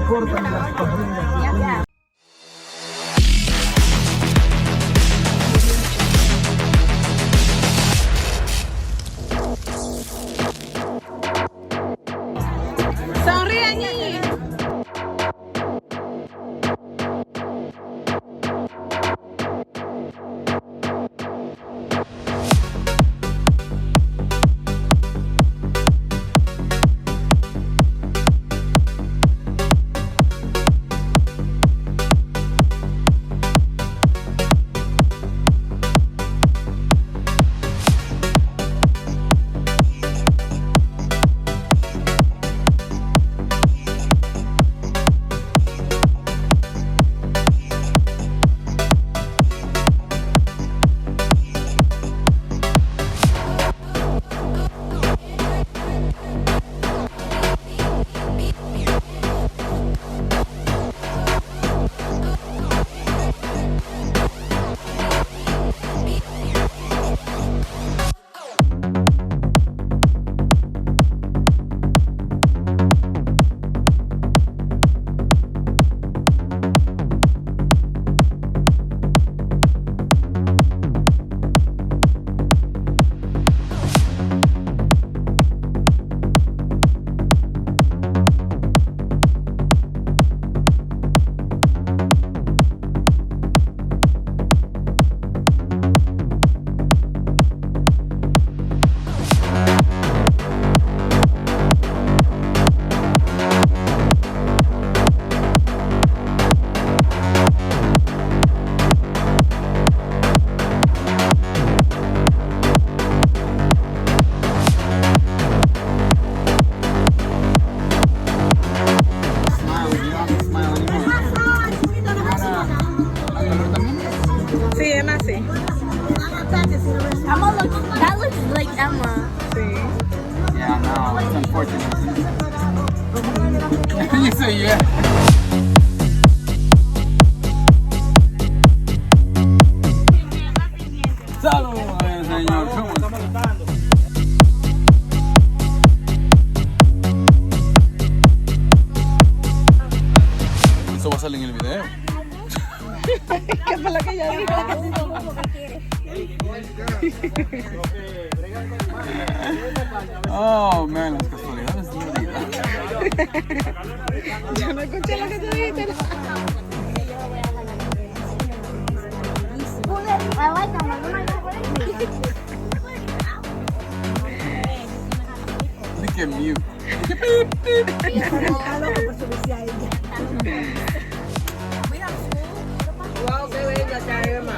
cortan las parrillas. Sonríe, niña. Sí, Emma, sí. Emma looks, that looks like Emma. Sí. Yeah, no, it's unfortunate. You say yeah. Saludos, señor. ¿Cómo está? Eso va a salir en el video. ¿Qué fue lo que ella dijo? Oh, man, las casualidades de la vida. Yo no escuché lo que tú dijiste. I like them. Look at mute. Wow, qué bella está Emma.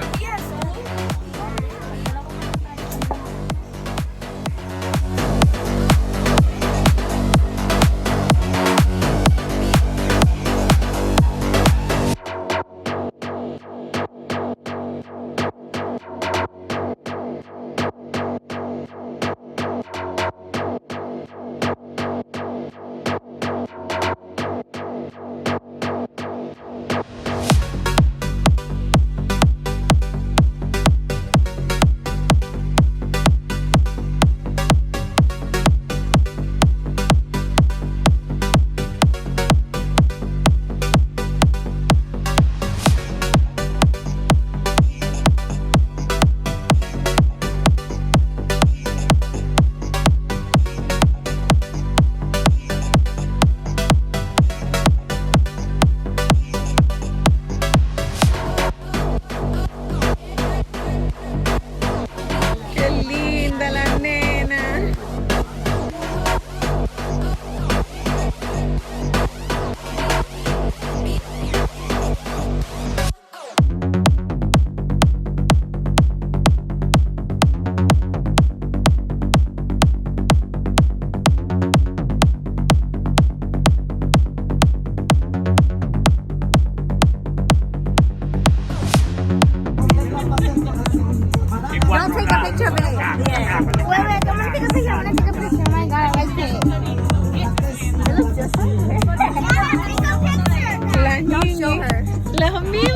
Las niñas. Las mías.